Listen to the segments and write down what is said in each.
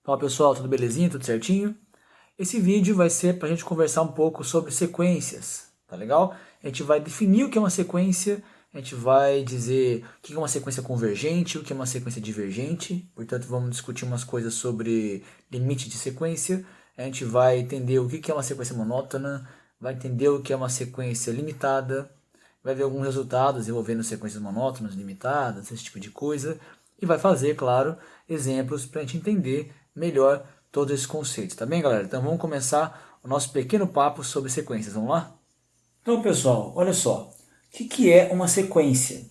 Fala pessoal, tudo belezinha? Tudo certinho? Esse vídeo vai ser para a gente conversar um pouco sobre sequências, tá legal? A gente vai definir o que é uma sequência, a gente vai dizer o que é uma sequência convergente, o que é uma sequência divergente, portanto vamos discutir umas coisas sobre limite de sequência, a gente vai entender o que é uma sequência monótona, vai entender o que é uma sequência limitada, vai ver alguns resultados envolvendo sequências monótonas, limitadas, esse tipo de coisa, e vai fazer, claro, exemplos para a gente entender melhor todos esses conceitos, tá bem, galera? Então vamos começar o nosso pequeno papo sobre sequências, vamos lá? Então, pessoal, olha só, o que é uma sequência?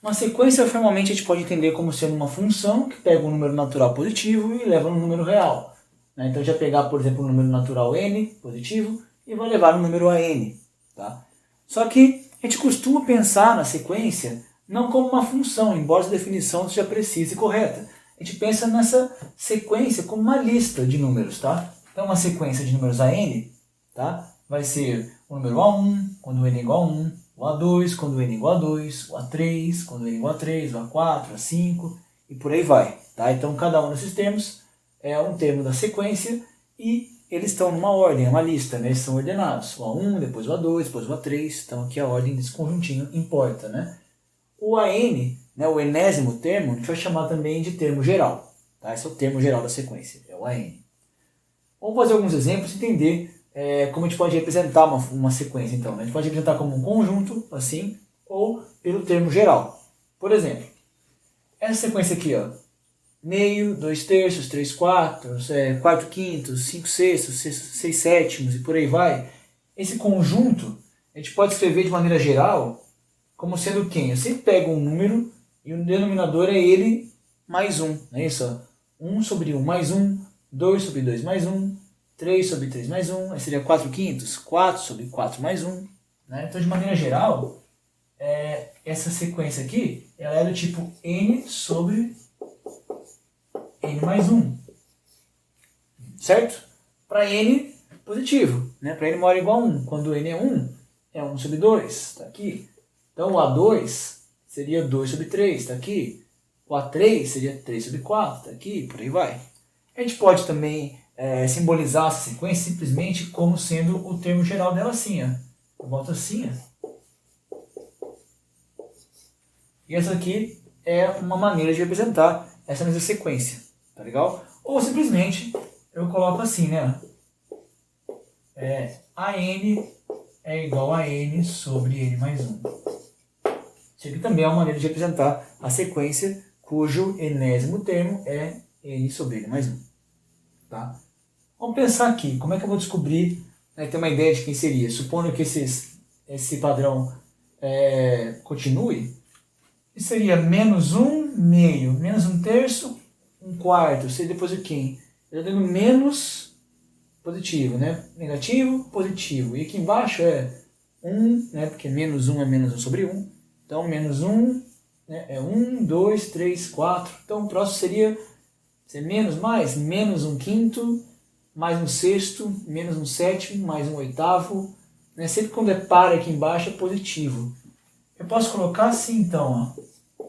Uma sequência, formalmente, a gente pode entender como sendo uma função que pega um número natural positivo e leva no número real. Então, já pegar, por exemplo, um número natural n, positivo, e vai levar no número a n. Tá? Só que a gente costuma pensar na sequência não como uma função, embora essa definição seja precisa e correta. A gente pensa nessa sequência como uma lista de números. Tá? Então, uma sequência de números a n, tá? Vai ser o número A1, quando n é igual a 1, o A2, quando n é igual a 2, o A3, quando n é igual a 3, o A4, A5, e por aí vai. Tá? Então, cada um desses termos é um termo da sequência e eles estão numa ordem, é uma lista, né? Eles são ordenados. O A1, depois o A2, depois o A3. Então, aqui a ordem desse conjuntinho importa, né? O AN, né, o enésimo termo, a gente vai chamar também de termo geral. Tá? Esse é o termo geral da sequência, é o AN. Vamos fazer alguns exemplos e entender como a gente pode representar uma sequência, então. Né? A gente pode representar como um conjunto, assim, ou pelo termo geral. Por exemplo, essa sequência aqui, ó, meio, 2 terços, 3 quartos, 4 quintos, 5 sextos, 6 sétimos e por aí vai. Esse conjunto a gente pode escrever de maneira geral como sendo quem? Eu sempre pego um número e o denominador é ele mais 1. Não é isso? 1 sobre 1 mais 1, 2 sobre 2 mais 1, 3 sobre 3 mais 1, aí seria 4 quintos, 4 sobre 4 mais 1. Né? Então, de maneira geral, essa sequência aqui ela é do tipo n sobre n mais 1. Certo? Para n, positivo. Né? Para n maior ou igual a 1. Quando n é 1, é 1 sobre 2. Está aqui. Então, o A2 seria 2 sobre 3. Está aqui. O A3 seria 3 sobre 4. Está aqui. Por aí vai. A gente pode também simbolizar essa sequência simplesmente como sendo o termo geral dela assim. Ó. Eu boto assim. Ó. E essa aqui é uma maneira de representar essa mesma sequência. Tá legal? Ou simplesmente eu coloco assim, né? AN é igual a n sobre n mais 1. Isso aqui também é uma maneira de representar a sequência cujo enésimo termo é n sobre n mais 1. Tá? Vamos pensar aqui, como é que eu vou descobrir, ter uma ideia de quem seria? Supondo que esse padrão continue, isso seria menos 1 meio, menos 1 terço, 1 quarto, seria depois o quê? Eu estou dando menos positivo, né? Negativo, positivo. E aqui embaixo é 1, né? Porque menos 1 é menos 1 sobre 1. Então, menos 1 né? É 1, 2, 3, 4. Então, o próximo seria menos mais, menos 1 quinto, mais 1 sexto, menos 1 sétimo, mais 1 oitavo. Né? Sempre quando é par aqui embaixo é positivo. Eu posso colocar assim, então, ó.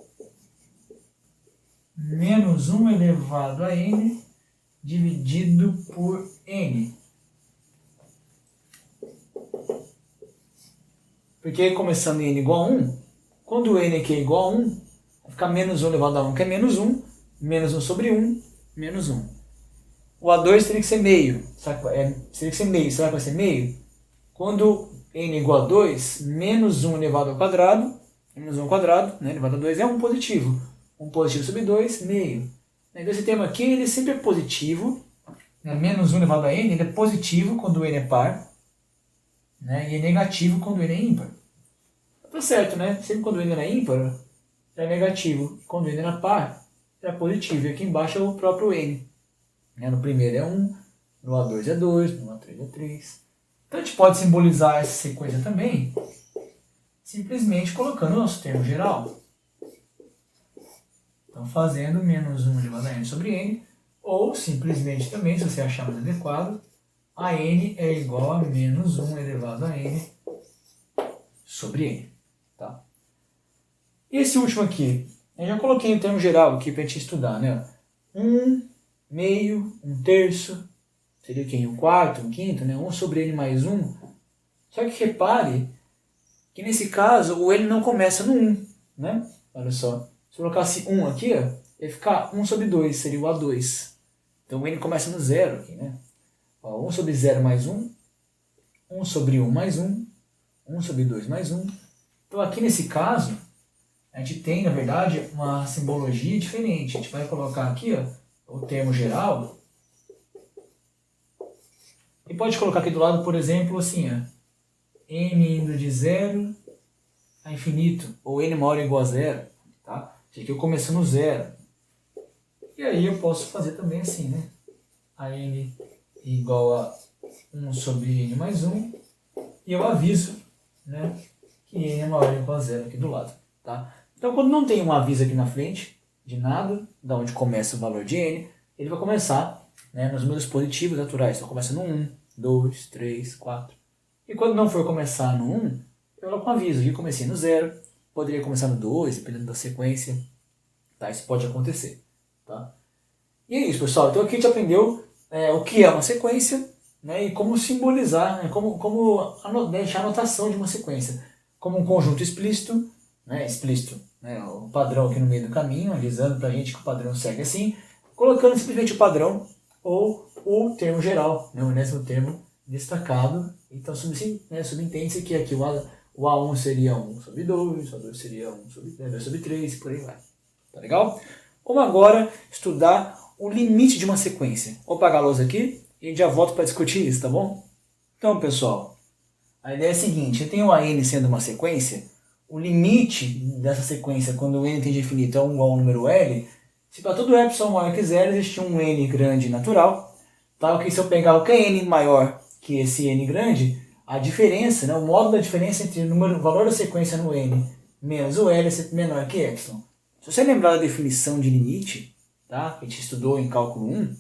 Menos 1 elevado a n dividido por n. Porque começando em n igual a 1, quando n aqui é igual a 1, vai ficar menos 1 elevado a 1, que é menos 1, menos 1 sobre 1, menos 1. O A2 teria que ser meio. Teria que ser meio. Será que vai ser meio? Quando n é igual a 2, menos 1 elevado ao quadrado, menos 1 ao quadrado, né, elevado a 2 é 1 positivo. 1 positivo sobre 2, meio. Então esse termo aqui ele sempre é positivo. Né, menos 1 elevado a n ele é positivo quando n é par. Né, e é negativo quando n é ímpar. Tá certo, né? Sempre quando n era ímpar, era negativo. Quando n era par, era positivo. E aqui embaixo é o próprio n. No primeiro é 1, no A2 é 2, no A3 é 3. Então a gente pode simbolizar essa sequência também simplesmente colocando o nosso termo geral. Então fazendo menos 1 elevado a n sobre n, ou simplesmente também, se você achar mais adequado, a n é igual a menos 1 elevado a n sobre n. Tá? E esse último aqui, eu já coloquei o termo geral aqui para a gente estudar. Né? 1 meio, 1/3, seria o quê? 1/4, 1/5, né? 1 sobre n mais 1. Só que repare que nesse caso o n não começa no 1, né? Olha só, se eu colocasse 1 aqui, ó, ia ficar 1 sobre 2, seria o A2. Então o n começa no 0 aqui, né? Ó, 1 sobre 0 mais 1, 1 sobre 1 mais 1, 1 sobre 2 mais 1. Então aqui nesse caso, a gente tem, na verdade, uma simbologia diferente. A gente vai colocar aqui, ó, o termo geral. E pode colocar aqui do lado, por exemplo, assim, ó, n indo de 0 a infinito, ou n maior ou igual a 0. Tá? Aqui eu começo no 0. E aí eu posso fazer também assim, né? A n igual a 1 sobre n mais 1. E eu aviso, né, que n é maior ou igual a 0 aqui do lado. Tá? Então, quando não tem um aviso aqui na frente de nada, da onde começa o valor de n, ele vai começar, né, nos números positivos naturais. Então, começa no 1, 2, 3, 4. E quando não for começar no 1, eu coloco um aviso. Aqui comecei no 0, poderia começar no 2, dependendo da sequência. Tá? Isso pode acontecer. Tá? E é isso, pessoal. Então, aqui a gente aprendeu o que é uma sequência, né, e como simbolizar, né, como deixar a anotação de uma sequência. Como um conjunto explícito, né, o padrão aqui no meio do caminho, avisando pra gente que o padrão segue assim, colocando simplesmente o padrão ou o termo geral, né, o enésimo termo destacado. Então subentende-se que aqui o A1 seria 1 sobre 2, o A2 seria 1 sobre 2 sobre 3 e por aí vai. Tá legal? Vamos agora estudar o limite de uma sequência. Vou apagar a luz aqui e a gente já volta para discutir isso, tá bom? Então, pessoal, a ideia é a seguinte: eu tenho a n sendo uma sequência. O limite dessa sequência, quando o n tende a infinito, é igual ao número L. Se para todo epsilon maior que 0 existe um n grande natural, tá? Que se eu pegar qualquer n maior que esse n grande, a diferença, né, o módulo da diferença entre o valor da sequência no n menos o L é sempre menor que epsilon. Se você lembrar da definição de limite, tá, que a gente estudou em cálculo 1,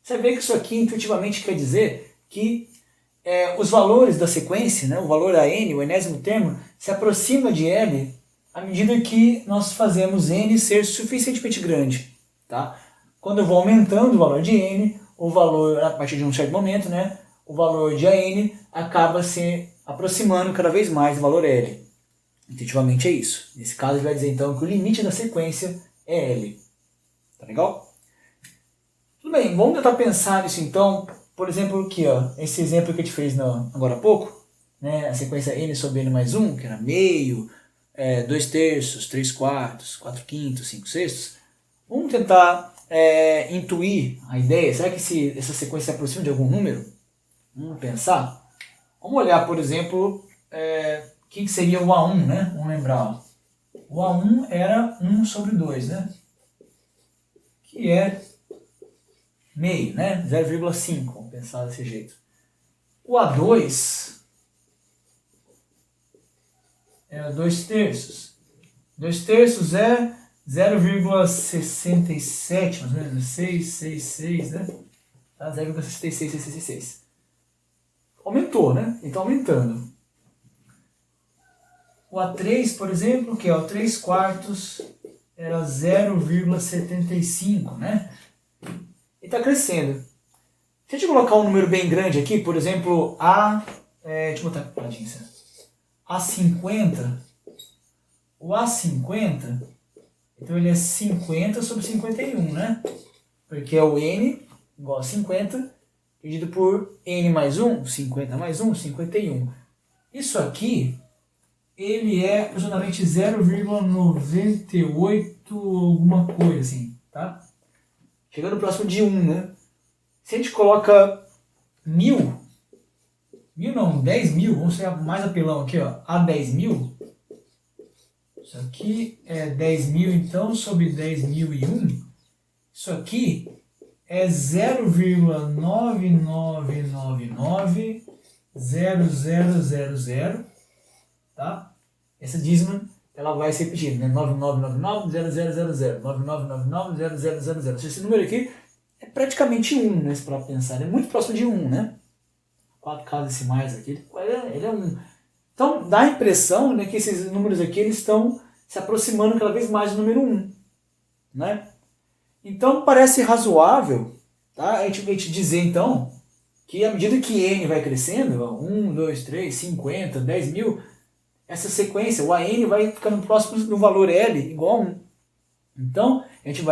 você vê que isso aqui intuitivamente quer dizer que os valores da sequência, né, o valor a n, o enésimo termo, se aproxima de L à medida que nós fazemos n ser suficientemente grande. Tá? Quando eu vou aumentando o valor de n, o valor, a partir de um certo momento, né, o valor de an acaba se aproximando cada vez mais do valor L. Intuitivamente é isso. Nesse caso, ele vai dizer então que o limite da sequência é L. Tá legal? Tudo bem, vamos tentar pensar nisso então. Por exemplo, aqui, ó, esse exemplo que a gente fez agora há pouco, né, a sequência n sobre n mais 1, que era meio, 2/3, 3/4, 4/5, 5/6. Vamos tentar intuir a ideia. Será que essa sequência se aproxima de algum número? Vamos pensar. Vamos olhar, por exemplo, o que seria o A1, né? Vamos lembrar. Ó. O A1 era 1 sobre 2, né? Que é meio, né? 0,5, vamos pensar desse jeito. O A2 é 2/3. 2/3 é 0,67, mais ou menos, 666, né? Tá? 0,66666. Aumentou, né? Ele está aumentando. O A3, por exemplo, que é o 3/4, era 0,75, né? E está crescendo. Se a gente colocar um número bem grande aqui, por exemplo, deixa eu botar aqui para A50. O A50, então ele é 50 sobre 51, né? Porque é o n igual a 50, dividido por n mais 1, 50 mais 1, 51. Isso aqui, ele é aproximadamente 0,98 alguma coisa, assim, tá? Chegando próximo de 1, né? Se a gente coloca 1000 não, 10.000, vamos ser mais apelão aqui, ó, a 10.000, isso aqui é 10.000, então, sobre 10.001, isso aqui é 0,99990000, tá? Essa dízima, ela vai se repetindo, né? 99990000, 99990000. Esse número aqui é praticamente 1, né? Para pensar, é muito próximo de 1, né? 4 casas decimais aqui, ele é 1. Então, dá a impressão, né, que esses números aqui eles estão se aproximando cada vez mais do número 1, né? Então, parece razoável Tá? A gente dizer então que à medida que n vai crescendo, 1, 2, 3, 50, 10 mil, essa sequência, o AN vai ficando próximo do valor L igual a 1. Então, a gente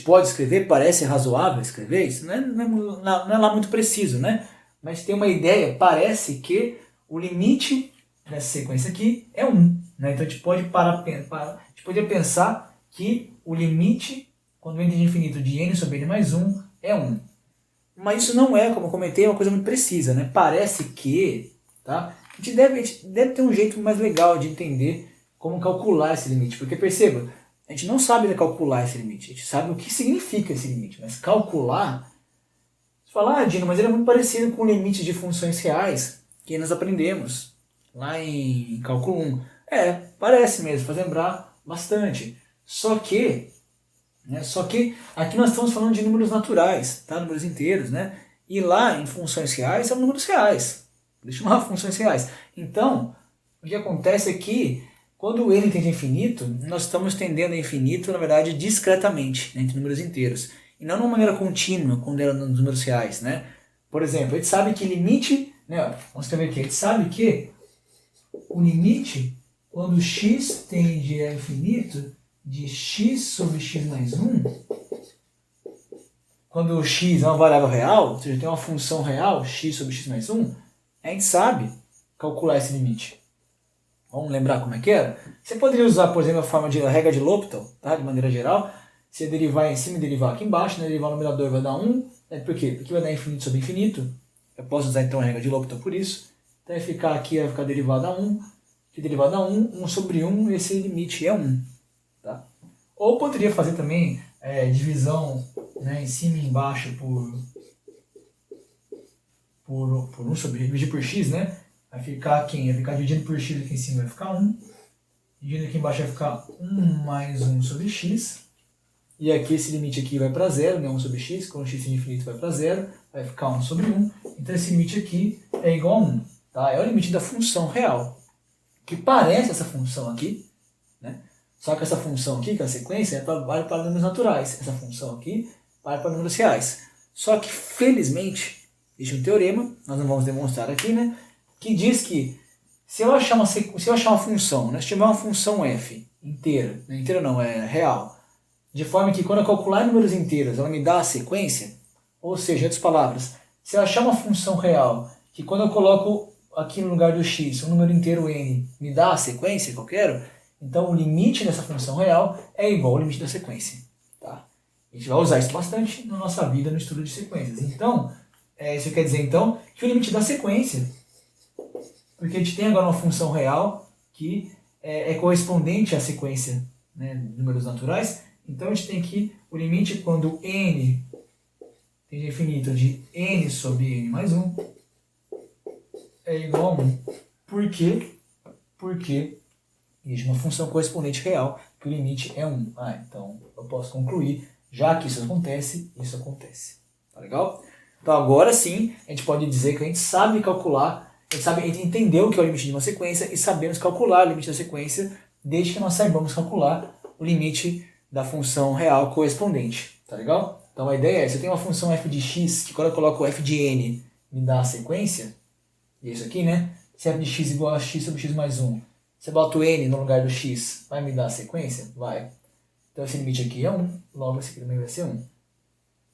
pode escrever, parece razoável escrever, isso não é lá muito preciso, né? Mas tem uma ideia, parece que o limite dessa sequência aqui é 1. Né? Então a gente pode a gente poderia pensar que o limite, quando n tende a infinito de n sobre n mais 1, é 1. Mas isso não é, como eu comentei, uma coisa muito precisa, né? Parece que, tá? A gente deve ter um jeito mais legal de entender como calcular esse limite, porque perceba, a gente não sabe calcular esse limite, a gente sabe o que significa esse limite, mas calcular, você fala, Dino, mas ele é muito parecido com o limite de funções reais que nós aprendemos lá em cálculo 1. Parece mesmo, faz lembrar bastante. Só que aqui nós estamos falando de números naturais, tá? Números inteiros, né? E lá em funções reais são números reais. Deixa eu chamar funções reais. Então, o que acontece é que quando o n tende a infinito, nós estamos tendendo a infinito, na verdade, discretamente, né, entre números inteiros. E não de uma maneira contínua, quando era nos números reais, né? Por exemplo, a gente sabe que limite, né, vamos escrever aqui, a gente sabe que o limite, quando x tende a infinito, de x sobre x mais 1, quando o x é uma variável real, ou seja, tem uma função real, x sobre x mais 1, a gente sabe calcular esse limite. Vamos lembrar como é que era? Você poderia usar, por exemplo, a forma de regra de L'Hopital, tá? De maneira geral. Você derivar em cima e derivar aqui embaixo, né? Derivar no numerador vai dar 1. Por quê? Porque vai dar infinito sobre infinito. Eu posso usar então a regra de L'Hopital por isso. Então vai ficar aqui, vai ficar derivada a 1. Que derivada a 1, 1 sobre 1, esse limite é 1. Tá? Ou poderia fazer também divisão, né, em cima e embaixo por 1 sobre, dividir por x, né? Vai ficar quem? Vai ficar dividindo por x aqui em cima, vai ficar 1. Dividindo aqui embaixo vai ficar 1 mais 1 sobre x. E aqui esse limite aqui vai para 0, né? 1 sobre x. Quando x tende a infinito vai para 0, vai ficar 1 sobre 1. Então esse limite aqui é igual a 1. Tá? É o limite da função real, que parece essa função aqui, né? Só que essa função aqui, que é a sequência, vale para números naturais. Essa função aqui vale para números reais. Só que, felizmente, existe um teorema, nós não vamos demonstrar aqui, né? Que diz que se eu achar uma função, né, se tiver uma função f inteira, né, inteira não, é real, de forma que quando eu calcular números inteiros ela me dá a sequência, ou seja, em outras palavras, se eu achar uma função real que quando eu coloco aqui no lugar do x um número inteiro n me dá a sequência que eu quero, então o limite dessa função real é igual ao limite da sequência. Tá? A gente vai usar isso bastante na nossa vida no estudo de sequências. Então, isso quer dizer então que o limite da sequência, porque a gente tem agora uma função real que é correspondente à sequência, né, de números naturais, então a gente tem aqui o limite quando n tende a infinito de n sobre n mais 1 é igual a 1. Por quê? Porque existe uma função correspondente real, que o limite é 1. Então eu posso concluir, já que isso acontece. Tá legal? Então agora sim, a gente pode dizer que a gente sabe calcular, a gente entendeu o que é o limite de uma sequência e sabemos calcular o limite da sequência, desde que nós saibamos calcular o limite da função real correspondente. Tá legal? Então a ideia é, se eu tenho uma função f de x, que quando eu coloco o f de n me dá a sequência, e é isso aqui, né? Se f de x igual a x sobre x mais 1, você bota o n no lugar do x, vai me dar a sequência? Vai. Então esse limite aqui é 1, logo esse aqui também vai ser 1.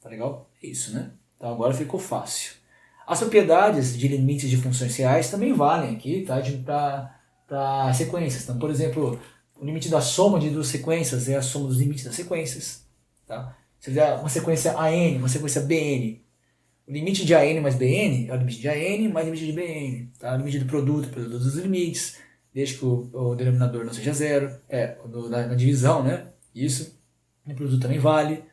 Tá legal? É isso, né? Então agora ficou fácil. As propriedades de limites de funções reais também valem aqui, tá? Para sequências. Então, por exemplo, o limite da soma de duas sequências é a soma dos limites das sequências. Tá? Se eu fizer uma sequência AN, uma sequência BN, o limite de AN mais BN é o limite de AN mais o limite de BN. Tá? O limite do produto dos limites, desde que o denominador não seja zero, na divisão, né? Isso. O produto também vale.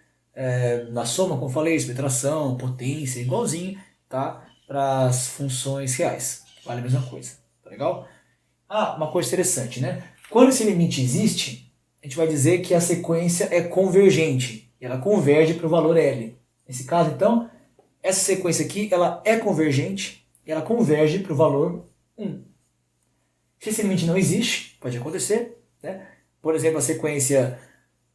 Na soma, como falei, subtração, potência, igualzinho, tá? Para as funções reais. Vale a mesma coisa. Tá legal? Uma coisa interessante, né? Quando esse limite existe, a gente vai dizer que a sequência é convergente. E ela converge para o valor L. Nesse caso, então, essa sequência aqui ela é convergente e ela converge para o valor 1. Se esse limite não existe, pode acontecer, né? Por exemplo, a sequência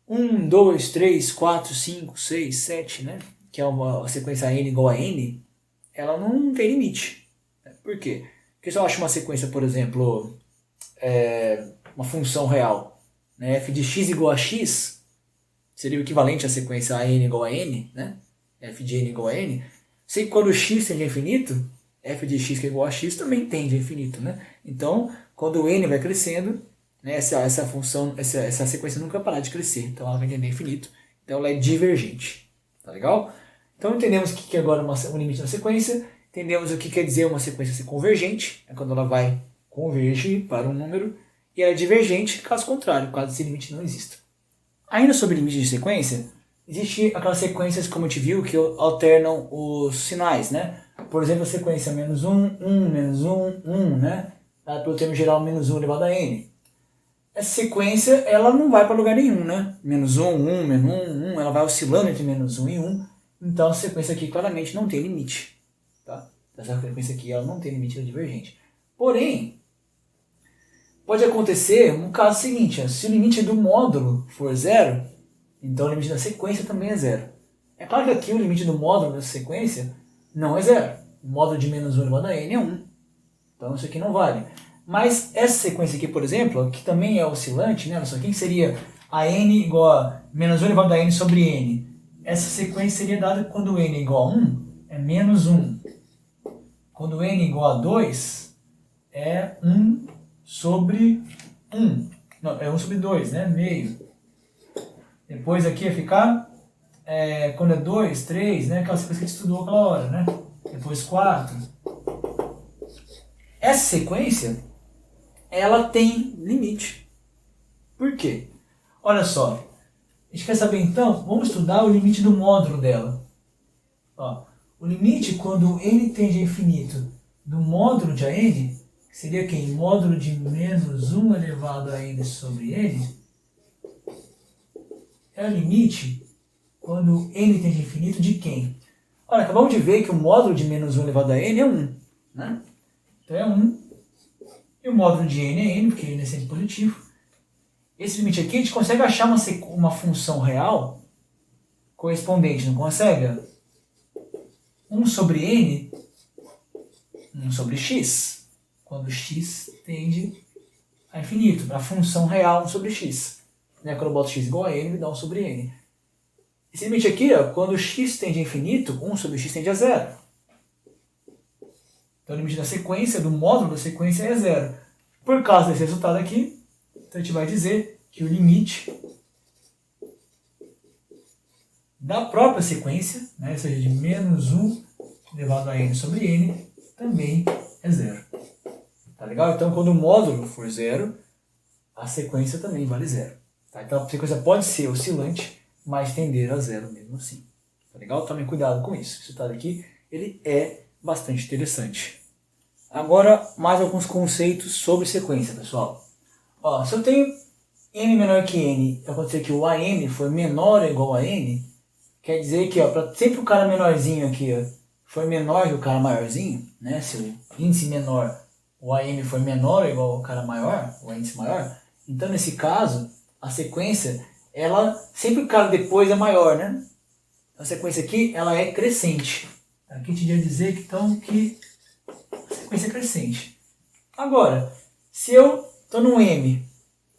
1, 2, 3, 4, 5, 6, 7, né? que é uma sequência n igual a n, ela não tem limite. Por quê? Porque se eu acho uma sequência, por exemplo, uma função real, né, f de x igual a x, seria o equivalente à sequência a n igual a n, né? F de n igual a n. Sei que quando x tende a infinito, f de x que é igual a x também tende a infinito, né? Então, quando o n vai crescendo, né, essa função, essa sequência nunca parar de crescer. Então ela vai tender a infinito. Então ela é divergente. Tá legal? Então entendemos o que é agora um limite da sequência. Entendemos o que quer dizer uma sequência ser convergente. É quando ela vai convergir para um número. E ela é divergente caso contrário, caso esse limite não exista. Ainda sobre limite de sequência, existem aquelas sequências, como a gente viu, que alternam os sinais, né? Por exemplo, a sequência menos 1, 1, menos 1, 1, né? Dada pelo termo geral menos 1 elevado a n. Essa sequência, ela não vai para lugar nenhum, né? Menos 1, 1, menos 1, 1, ela vai oscilando entre menos 1 e 1. Então, a sequência aqui claramente não tem limite. Tá? Essa sequência aqui ela não tem limite, ela é divergente. Porém, pode acontecer no caso seguinte, se o limite do módulo for zero, então o limite da sequência também é zero. É claro que aqui o limite do módulo dessa sequência não é zero. O módulo de menos 1 elevado a n é 1. Então isso aqui não vale. Mas essa sequência aqui, por exemplo, que também é oscilante, né? Olha só, quem seria a n igual a menos 1 elevado a n sobre n? Essa sequência seria dada quando n é igual a 1, é menos 1. Quando n é igual a 2, é 1 sobre 1. Não, é 1 sobre 2, né? Meio. Depois aqui ia ficar, quando é 2, 3, né? Aquela sequência que a gente estudou aquela hora, né? Depois 4. Essa sequência, ela tem limite. Por quê? Olha só. A gente quer saber então, vamos estudar o limite do módulo dela. Ó, o limite quando n tende a infinito do módulo de AN, seria quem? Módulo de menos 1 elevado a n sobre n, é o limite quando n tende a infinito de quem? Olha, acabamos de ver que o módulo de menos 1 elevado a n é 1. Né? Então é 1. E o módulo de n é n, porque n é sempre positivo. Esse limite aqui a gente consegue achar uma função real correspondente, não consegue? 1 sobre n, 1 sobre x, quando x tende a infinito. A função real 1 sobre x. Né? Quando eu boto x igual a n, me dá 1 sobre n. Esse limite aqui, ó, quando x tende a infinito, 1 sobre x tende a zero. Então o limite da sequência, do módulo da sequência é zero. Por causa desse resultado aqui, então a gente vai dizer que o limite da própria sequência, né, ou seja, de menos 1 elevado a n sobre n, também é zero. Tá legal? Então quando o módulo for zero, a sequência também vale zero. Tá? Então a sequência pode ser oscilante, mas tender a zero mesmo assim. Tá legal? Tomem cuidado com isso. Esse resultado aqui, ele é bastante interessante. Agora, mais alguns conceitos sobre sequência, pessoal. Ó, se eu tenho n menor que n, acontecer que o AN for menor ou igual a n, quer dizer que, ó, sempre o cara menorzinho aqui, ó, for menor que o cara maiorzinho, né? Se o índice menor, o AN for menor ou igual ao cara maior, o índice maior, então nesse caso, a sequência, ela, sempre o cara depois é maior, né? A sequência aqui, ela é crescente. Aqui te ia dizer que, então, que a sequência é crescente. Agora, se eu estou no M,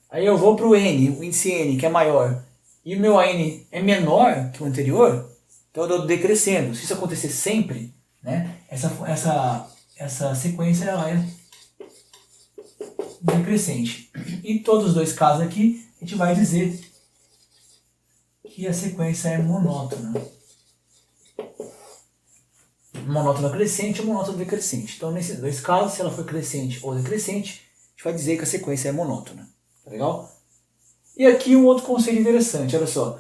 aí eu vou para o N, o índice N, que é maior, e o meu AN é menor que o anterior, então eu estou decrescendo. Se isso acontecer sempre, né, essa sequência ela é decrescente. Em todos os dois casos aqui, a gente vai dizer que a sequência é monótona. Monótona crescente ou monótona decrescente. Então, nesses dois casos, se ela for crescente ou decrescente, a gente vai dizer que a sequência é monótona. Tá legal? E aqui um outro conceito interessante, olha só.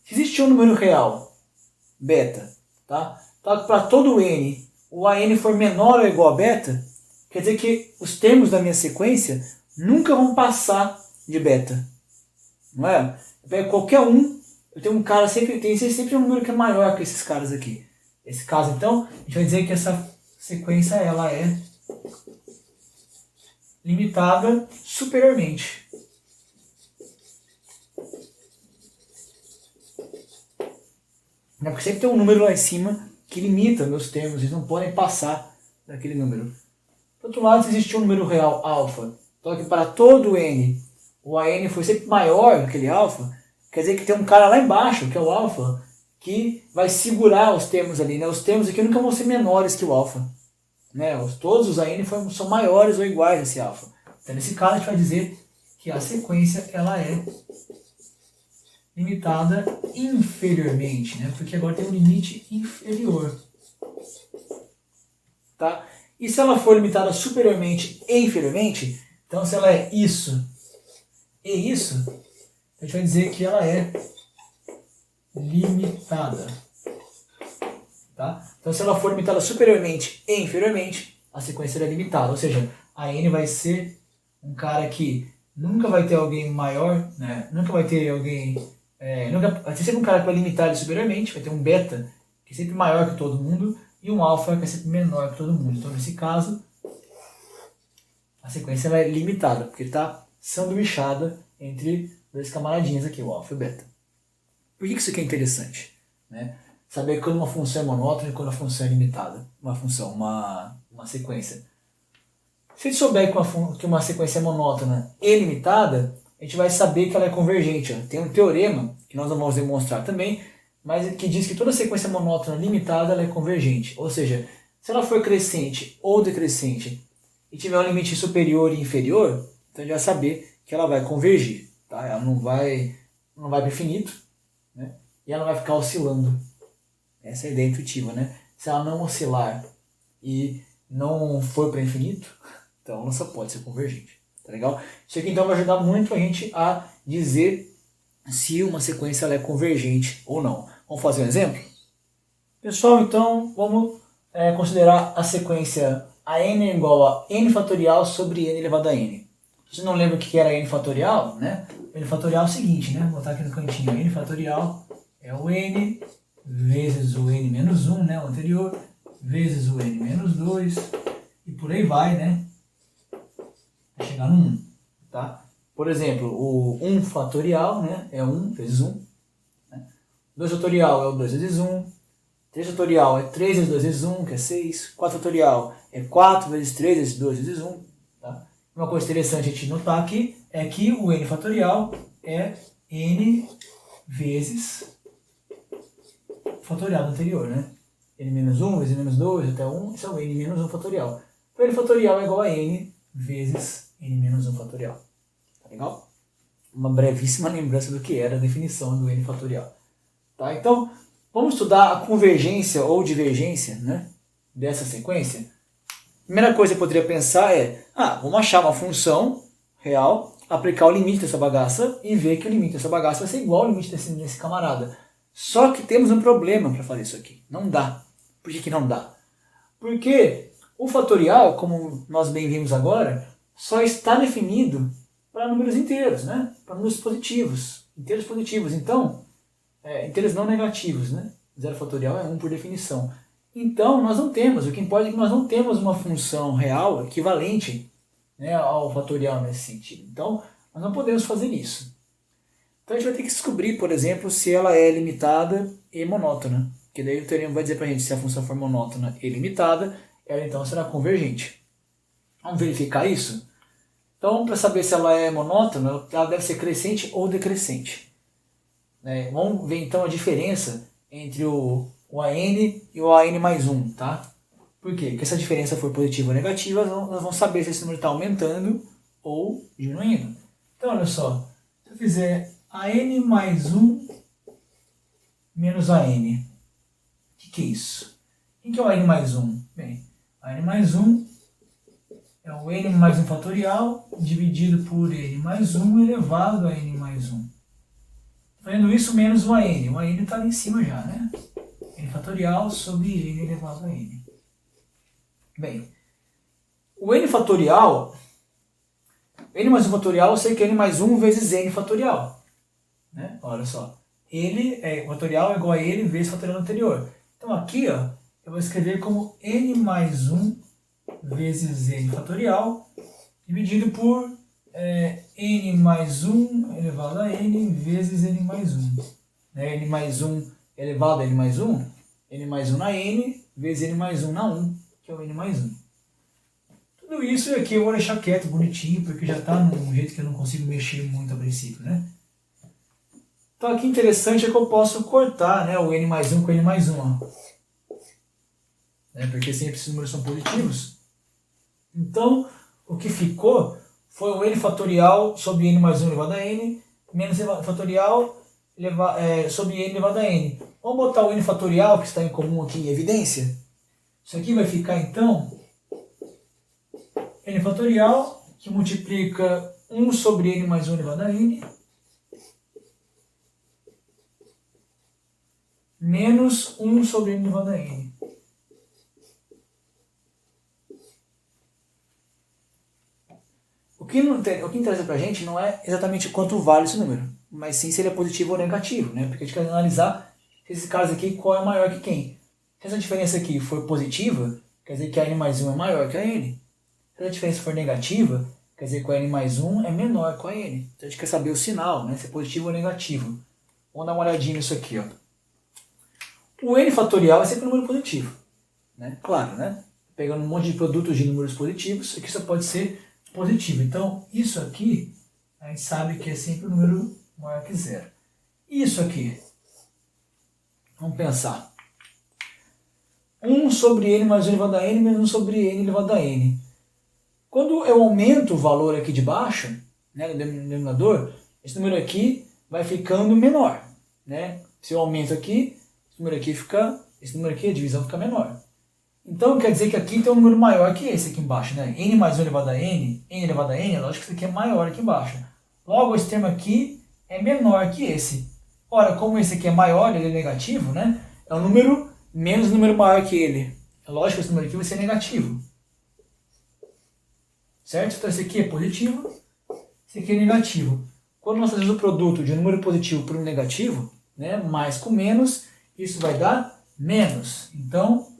Se existe um número real, beta, tá? Para todo n, o AN for menor ou igual a beta, quer dizer que os termos da minha sequência nunca vão passar de beta. Não é? Eu pego qualquer um, eu tenho um cara tem sempre um número que é maior que esses caras aqui. Esse caso, então, a gente vai dizer que essa sequência ela é limitada superiormente. Né? Porque sempre tem um número lá em cima que limita meus termos, eles não podem passar daquele número. Do outro lado, se existe um número real alfa, só que para todo n o AN foi sempre maior que aquele alfa, quer dizer que tem um cara lá embaixo, que é o alfa, que vai segurar os termos ali. Né? Os termos aqui nunca vão ser menores que o alfa. Né? Todos os AN são maiores ou iguais a esse alfa. Então, nesse caso, a gente vai dizer que a sequência ela é limitada inferiormente, né? Porque agora tem um limite inferior. Tá? E se ela for limitada superiormente e inferiormente, então se ela é isso e isso, a gente vai dizer que ela é limitada. Tá? Então se ela for limitada superiormente e inferiormente, a sequência é limitada. Ou seja, a n vai ser um cara que nunca vai ter alguém maior, né? Nunca vai ter alguém... vai ter sempre um cara que vai limitar ele superiormente, vai ter um beta que é sempre maior que todo mundo, e um alfa que é sempre menor que todo mundo. Então, nesse caso, a sequência é limitada, porque está sanduichada entre dois camaradinhas aqui, o alfa e o beta. Por que isso aqui é interessante? Né? Saber quando uma função é monótona e quando a função é limitada. Uma sequência. Se a gente souber que uma sequência é monótona e limitada, a gente vai saber que ela é convergente. Ó. Tem um teorema, que nós não vamos demonstrar também, mas que diz que toda sequência monótona limitada ela é convergente. Ou seja, se ela for crescente ou decrescente e tiver um limite superior e inferior, então a gente vai saber que ela vai convergir. Tá? Ela não vai para o infinito, né? E ela vai ficar oscilando. Essa é a ideia intuitiva. Né? Se ela não oscilar e não for para infinito, então ela só pode ser convergente. Tá legal? Isso aqui então vai ajudar muito a gente a dizer se uma sequência ela é convergente ou não. Vamos fazer um exemplo? Pessoal, então vamos considerar a sequência a n é igual a n fatorial sobre n elevado a n. Se você não lembra o que era n fatorial, né? N fatorial é o seguinte, né? Vou botar aqui no cantinho. N fatorial é o n vezes o n menos 1, né? O anterior, vezes o n menos 2 e por aí vai, né? Vai chegar no 1, tá? Por exemplo, o 1 fatorial, né, é 1 vezes 1. Né? 2 fatorial é o 2 vezes 1. 3 fatorial é 3 vezes 2 vezes 1, que é 6. 4 fatorial é 4 vezes 3 vezes 2 vezes 1. Tá? Uma coisa interessante a gente notar aqui é que o n fatorial é n vezes o fatorial do anterior. Né? N menos 1 vezes n menos 2 até 1, isso é o n menos 1 fatorial. Então, n fatorial é igual a n vezes n menos 1 fatorial. Tá legal? Uma brevíssima lembrança do que era a definição do n fatorial. Tá? Então, vamos estudar a convergência ou divergência, né, dessa sequência. A primeira coisa que eu poderia pensar é, vamos achar uma função real, aplicar o limite dessa bagaça e ver que o limite dessa bagaça vai ser igual ao limite desse camarada. Só que temos um problema para fazer isso aqui. Não dá. Por que não dá? Porque o fatorial, como nós bem vimos agora, só está definido para números inteiros, né? Para números positivos, inteiros positivos. Então, inteiros não negativos, né? Zero fatorial é 1 por definição. Então, nós não temos, o que importa é que nós não temos uma função real equivalente, né, ao fatorial nesse sentido. Então, nós não podemos fazer isso. Então, a gente vai ter que descobrir, por exemplo, se ela é limitada e monótona. Que daí o teorema vai dizer para a gente se a função for monótona e limitada, ela então será convergente. Vamos verificar isso? Então, para saber se ela é monótona, ela deve ser crescente ou decrescente. Vamos ver então a diferença entre o AN e o AN mais 1. Tá? Por quê? Porque se a diferença for positiva ou negativa, nós vamos saber se esse número está aumentando ou diminuindo. Então, olha só. Se eu fizer AN mais 1 menos AN, o que é isso? O que é o AN mais 1? Bem, AN mais 1 é o n mais 1 fatorial dividido por n mais 1 elevado a n mais 1. Fazendo isso menos o AN. O AN está ali em cima já, né? N fatorial sobre n elevado a n. Bem, o n fatorial, n mais 1 fatorial, eu sei que é n mais 1 vezes n fatorial. Né? Olha só. O fatorial é igual a n vezes o fatorial anterior. Então aqui, ó, eu vou escrever como n mais 1 vezes n fatorial dividido por n mais 1 elevado a n vezes n mais 1. N mais 1 elevado a n mais 1 na n, vezes n mais 1 na 1, que é o n mais 1. Tudo isso aqui eu vou deixar quieto, bonitinho, porque já está num jeito que eu não consigo mexer muito a princípio, né? Então aqui interessante é que eu posso cortar, né, o n mais 1 com n mais 1, ó. Porque sempre esses números são positivos. Então, o que ficou foi o n fatorial sobre n mais 1 elevado a n, menos n fatorial sobre n elevado a n. Vamos botar o n fatorial, que está em comum aqui em evidência. Isso aqui vai ficar, então, n fatorial, que multiplica 1 sobre n mais 1 elevado a n, menos 1 sobre n elevado a n. O que interessa pra gente não é exatamente quanto vale esse número, mas sim se ele é positivo ou negativo, né? Porque a gente quer analisar esses casos aqui, qual é maior que quem. Se essa diferença aqui for positiva, quer dizer que a n mais 1 é maior que a n. Se a diferença for negativa, quer dizer que a n mais 1 é menor que a n. Então a gente quer saber o sinal, né? Se é positivo ou negativo. Vamos dar uma olhadinha nisso aqui, ó. O n fatorial é sempre um número positivo, né? Claro, né? Pegando um monte de produtos de números positivos, aqui só pode ser positivo. Então, isso aqui, a gente sabe que é sempre um número maior que zero. Isso aqui, vamos pensar. 1 sobre n mais 1 elevado a n menos 1 sobre n elevado a n. Quando eu aumento o valor aqui de baixo, né, no denominador, esse número aqui vai ficando menor, né? Se eu aumento aqui, esse número aqui, a divisão fica menor. Então quer dizer que aqui tem um número maior que esse aqui embaixo, né? N mais 1 elevado a n elevado a n, é lógico que isso aqui é maior aqui embaixo. Logo, esse termo aqui é menor que esse. Ora, como esse aqui é maior, ele é negativo, né? É um número menos um número maior que ele. É lógico que esse número aqui vai ser negativo. Certo? Então esse aqui é positivo, esse aqui é negativo. Quando nós fazemos o produto de um número positivo por um negativo, né, mais com menos, isso vai dar menos. Então,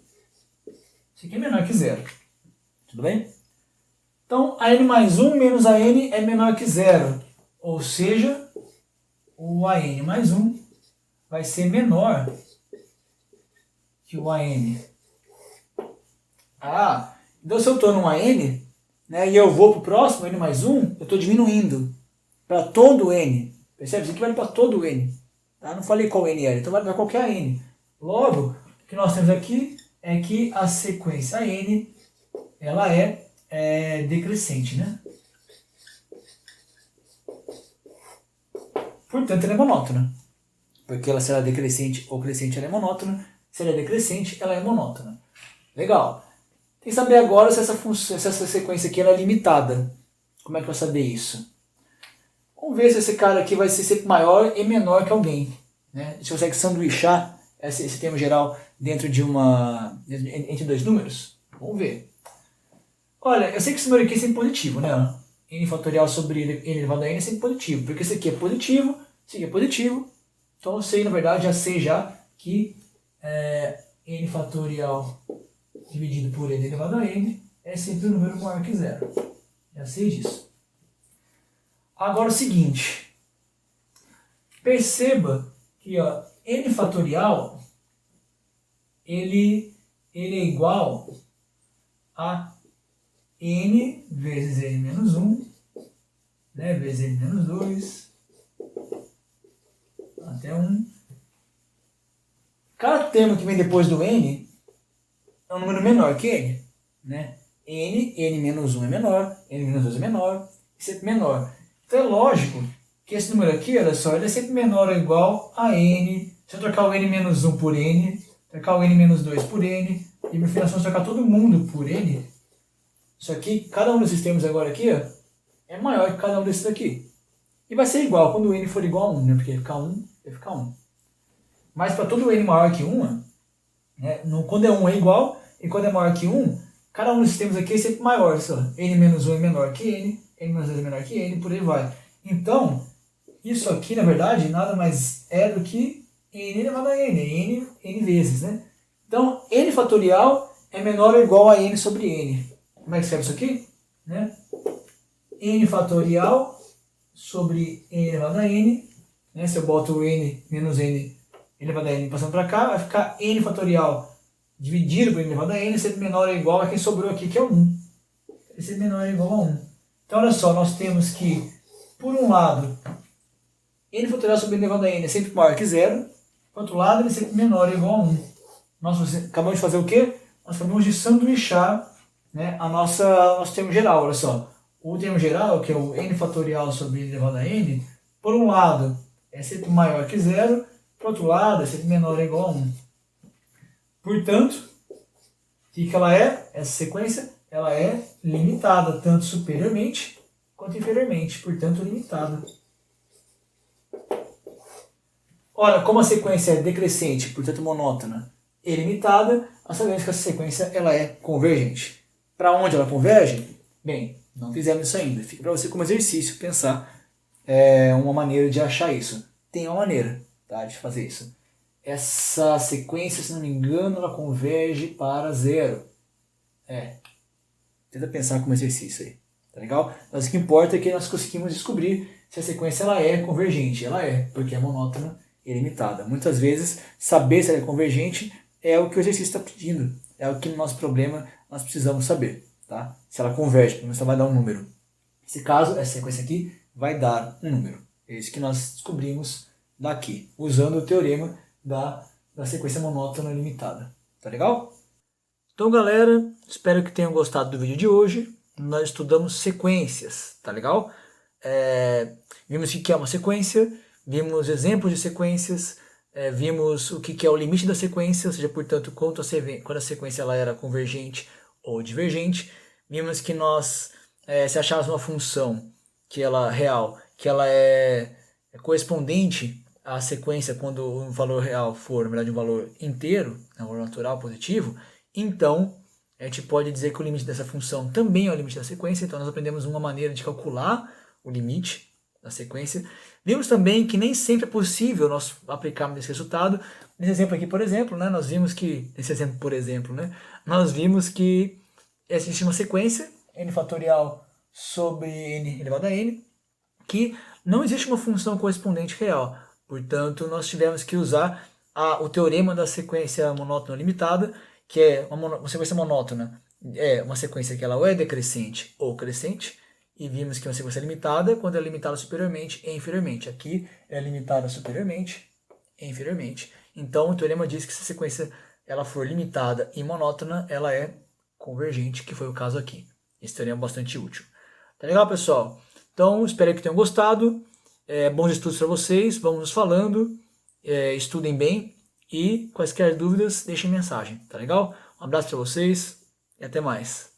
isso aqui é menor que zero. Tudo bem? Então, a n mais 1 menos a n é menor que zero. Ou seja, o a n mais 1 vai ser menor que o a n. Então se eu estou no a n, né, e eu vou para o próximo, n mais 1, eu estou diminuindo para todo n. Percebe? Isso aqui vale para todo n. Tá? Não falei qual n era, então vale para qualquer n. Logo, o que nós temos aqui é que a sequência n, ela é decrescente, né? Portanto, ela é monótona. Porque ela será decrescente ou crescente, ela é monótona. Se ela é decrescente, ela é monótona. Legal. Tem que saber agora se essa sequência aqui ela é limitada. Como é que eu vou saber isso? Vamos ver se esse cara aqui vai ser sempre maior e menor que alguém. Né? A gente consegue sanduichar esse termo geral dentro de entre dois números? Vamos ver. Olha, eu sei que esse número aqui é sempre positivo, né? N fatorial sobre n elevado a n é sempre positivo, porque esse aqui é positivo, esse aqui é positivo. Então eu sei, na verdade, já sei que n fatorial dividido por n elevado a n é sempre um número maior que zero. Já sei disso. Agora o seguinte, perceba que ó, n fatorial ele é igual a n vezes n menos 1, né, vezes n menos 2, até 1. Cada termo que vem depois do n é um número menor que n. Né? N menos 1 é menor, n menos 2 é menor, e sempre menor. Então é lógico que esse número aqui, olha só, ele é sempre menor ou igual a n. Se eu trocar o n menos 1 por n, trocar o n menos 2 por n, e no final, se eu trocar todo mundo por n, isso aqui, cada um desses termos agora aqui, ó, é maior que cada um desses aqui. E vai ser igual quando o n for igual a 1, né? Porque vai ficar 1, vai ficar 1. Mas para todo n maior que 1, né? Quando é 1 é igual, e quando é maior que 1, cada um desses termos aqui é sempre maior. Só. N menos 1 é menor que n menos 2 é menor que n, por aí vai. Então, isso aqui, na verdade, nada mais é do que n elevado a n vezes, né? Então, n fatorial é menor ou igual a n sobre n. Como é que escreve isso aqui? Né? N fatorial sobre n elevado a n. Né? Se eu boto o n menos n n elevado a n passando para cá, vai ficar n fatorial dividido por n elevado a n, sempre menor ou igual a quem sobrou aqui, que é 1. Esse menor ou igual a 1. Então, olha só, nós temos que, por um lado, n fatorial sobre n elevado a n é sempre maior que 0, por outro lado, ele é sempre menor ou igual a 1. Nós acabamos de fazer o quê? Nós acabamos de sanduichar, né, nosso termo geral, olha só. O termo geral, que é o n fatorial sobre n elevado a n, por um lado é sempre maior que 0, por outro lado é sempre menor ou igual a 1. Portanto, o que ela é? Essa sequência ela é limitada, tanto superiormente quanto inferiormente, portanto limitada. Ora, como a sequência é decrescente, portanto monótona e limitada, nós sabemos que essa sequência ela é convergente. Para onde ela converge? Bem, não fizemos isso ainda. Fica para você como exercício pensar uma maneira de achar isso. Tem uma maneira, tá, de fazer isso. Essa sequência, se não me engano, ela converge para 0. Tenta pensar como exercício aí, tá legal? Mas o que importa é que nós conseguimos descobrir se a sequência ela é convergente. Ela é, porque é monótona e limitada. Muitas vezes, saber se ela é convergente é o que o exercício está pedindo. É o que no nosso problema nós precisamos saber, tá? Se ela converge, pelo menos ela vai dar um número. Nesse caso, essa sequência aqui vai dar um número. É isso que nós descobrimos daqui, usando o teorema da sequência monótona limitada. Tá legal? Então, galera, espero que tenham gostado do vídeo de hoje. Nós estudamos sequências, tá legal? Vimos o que é uma sequência, vimos exemplos de sequências, vimos o que é o limite da sequência, ou seja, portanto, quando a sequência ela era convergente ou divergente. Vimos que nós, se acharmos uma função que ela real, que ela é correspondente à sequência quando o valor real for, na verdade, um valor inteiro, um valor natural positivo, então a gente pode dizer que o limite dessa função também é o limite da sequência. Então nós aprendemos uma maneira de calcular o limite da sequência. Vimos também que nem sempre é possível nós aplicarmos esse resultado. Nesse exemplo aqui, por exemplo, né, nós vimos que nós vimos que existe uma sequência n fatorial sobre n elevado a n, que não existe uma função correspondente real. Portanto, nós tivemos que usar o teorema da sequência monótona limitada, que é uma sequência monótona, é uma sequência que ela ou é decrescente ou crescente, e vimos que é uma sequência limitada quando é limitada superiormente e inferiormente. Aqui é limitada superiormente e inferiormente. Então, o teorema diz que se a sequência ela for limitada e monótona, ela é convergente, que foi o caso aqui. Esse teorema é bastante útil. Tá legal, pessoal? Então, espero que tenham gostado. Bons estudos para vocês. Vamos nos falando. Estudem bem. E quaisquer dúvidas, deixem mensagem. Tá legal? Um abraço para vocês e até mais.